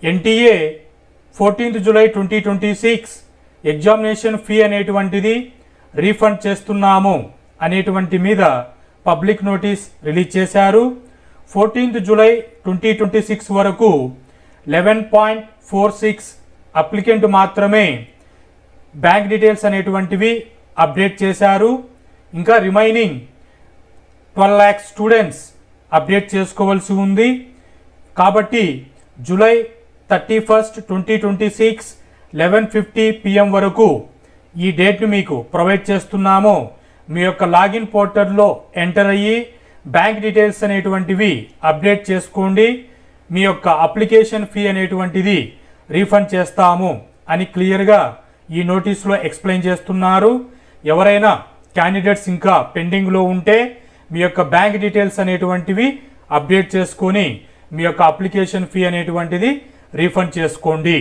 NTA 14th July 2026 examination fee అనేటువంటిది refund చేస్తున్నాము అనేటువంటి మీద పబ్లిక్ నోటీస్ రిలీజ్ చేశారు. 14th July 2026 వరకు 11.46 అప్లికెంట్ మాత్రమే బ్యాంక్ డీటెయిల్స్ అనేటువంటివి అప్డేట్ చేశారు. ఇంకా రిమైనింగ్ 12 lakh స్టూడెంట్స్ అప్డేట్ చేసుకోవాల్సి ఉంది. కాబట్టి July 31st 2026 11:50 PM వరకు ఈ డేట్ను మీకు ప్రొవైడ్ చేస్తున్నాము. మీ యొక్క లాగిన్ పోర్టల్లో ఎంటర్ అయ్యి బ్యాంక్ డీటెయిల్స్ అనేటువంటివి అప్డేట్ చేసుకోండి. మీ యొక్క అప్లికేషన్ ఫీ అనేటువంటిది రీఫండ్ చేస్తాము అని క్లియర్గా ఈ నోటీస్లో ఎక్స్ప్లెయిన్ చేస్తున్నారు. ఎవరైనా క్యాండిడేట్స్ ఇంకా పెండింగ్లో ఉంటే మీ యొక్క బ్యాంక్ డీటెయిల్స్ అనేటువంటివి అప్డేట్ చేసుకొని మీ యొక్క అప్లికేషన్ ఫీ అనేటువంటిది రీఫండ్ చేసుకోండి.